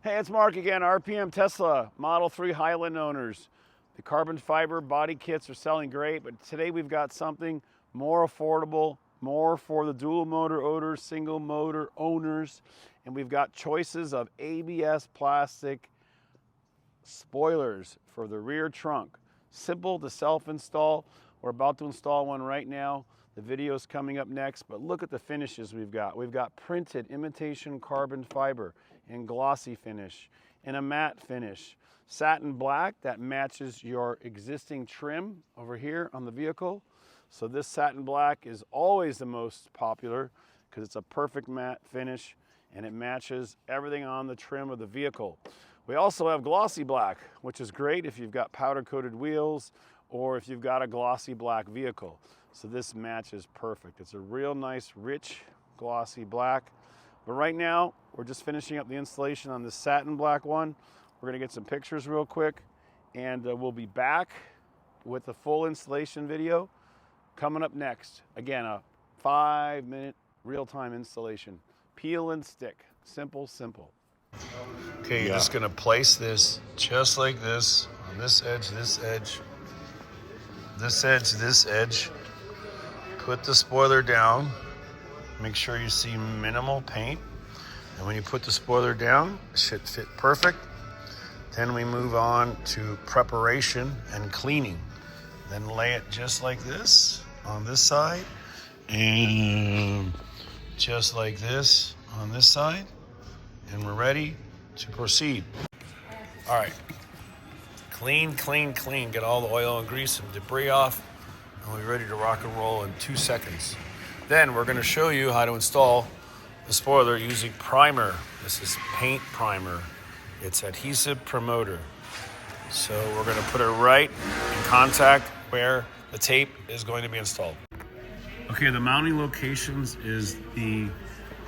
Hey, it's Mark again, RPM Tesla Model 3 Highland owners. The carbon fiber body kits are selling great, but today we've got something more affordable, more for the dual motor owners, single motor owners, and we've got choices of ABS plastic spoilers for the rear trunk. Simple to self-install. We're about to install one right now. The video is coming up next, but look at the finishes we've got. We've got printed imitation carbon fiber in glossy finish, in a matte finish, satin black that matches your existing trim over here on the vehicle. So this satin black is always the most popular because it's a perfect matte finish and it matches everything on the trim of the vehicle. We also have glossy black, which is great if you've got powder coated wheels or if you've got a glossy black vehicle. So this matches perfect. It's a real nice, rich, glossy black. But right now, we're just finishing up the installation on this satin black one. We're gonna get some pictures real quick, and we'll be back with the full installation video coming up next. Again, a 5-minute real-time installation. Peel and stick, simple, simple. Okay, you're just gonna place this just like this, on this edge, this edge, this edge, this edge. Put the spoiler down. Make sure you see minimal paint. And when you put the spoiler down, it should fit perfect. Then we move on to preparation and cleaning. Then lay it just like this on this side, and just like this on this side. And we're ready to proceed. All right, clean, clean, clean. Get all the oil and grease and debris off, and we're ready to rock and roll in 2 seconds. Then we're gonna show you how to install the spoiler using primer. This is paint primer. It's adhesive promoter. So we're gonna put it right in contact where the tape is going to be installed. Okay, the mounting locations is the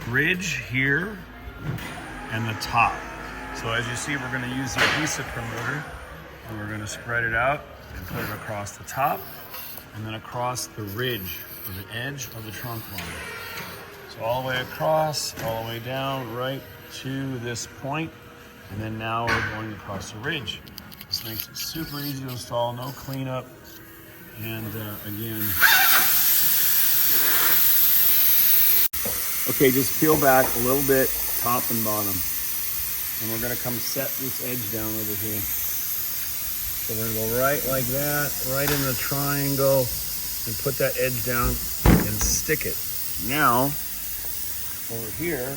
bridge here and the top. So as you see, we're gonna use the adhesive promoter and we're gonna spread it out and put it across the top and then across the ridge or the edge of the trunk line. So all the way across, all the way down, right to this point, and then now we're going across the ridge. This makes it super easy to install, no cleanup, and again. Okay, just peel back a little bit, top and bottom. And we're gonna come set this edge down over here. So we're gonna go right like that, right in the triangle, and put that edge down and stick it. Now, over here,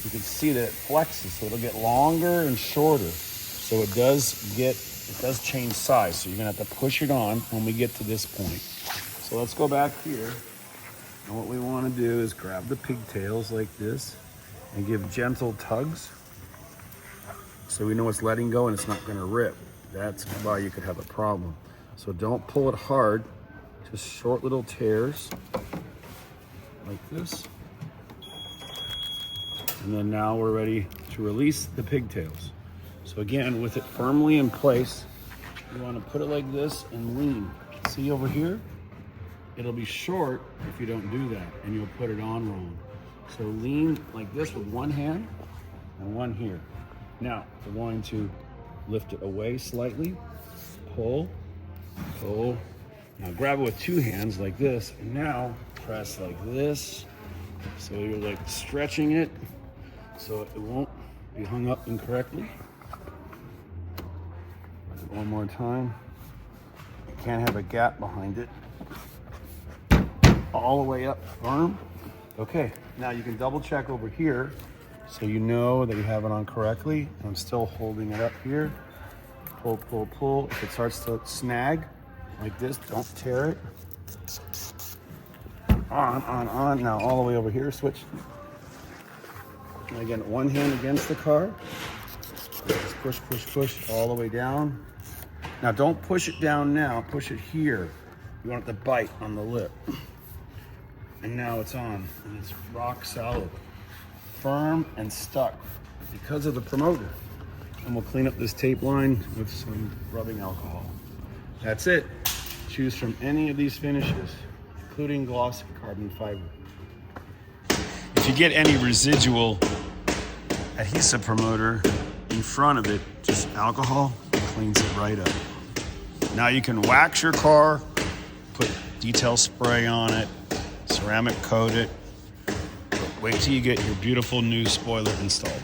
you can see that it flexes, so it'll get longer and shorter. So it does change size. So you're gonna have to push it on when we get to this point. So let's go back here. And what we wanna do is grab the pigtails like this and give gentle tugs so we know it's letting go and it's not gonna rip. That's why you could have a problem. So don't pull it hard, just short little tears like this. And then now we're ready to release the pigtails. So again, with it firmly in place, you wanna put it like this and lean. See over here? It'll be short if you don't do that, and you'll put it on wrong. So lean like this with one hand and one here. Now, we're going to lift it away slightly, pull, pull. Now grab it with two hands like this, and now press like this. So you're like stretching it so it won't be hung up incorrectly. One more time. You can't have a gap behind it. All the way up firm. Okay, now you can double check over here so you know that you have it on correctly. I'm still holding it up here. Pull, pull, pull. If it starts to snag like this, don't tear it. On. Now all the way over here, switch. And again, one hand against the car. Just push, push, push all the way down. Now don't push it down now, push it here. You want it to bite on the lip. And now it's on, and it's rock solid. Firm and stuck because of the promoter. And we'll clean up this tape line with some rubbing alcohol. That's it. Choose from any of these finishes, including glossy carbon fiber. If you get any residual adhesive promoter in front of it, just alcohol, cleans it right up. Now you can wax your car, put detail spray on it, ceramic coat it, but wait till you get your beautiful new spoiler installed.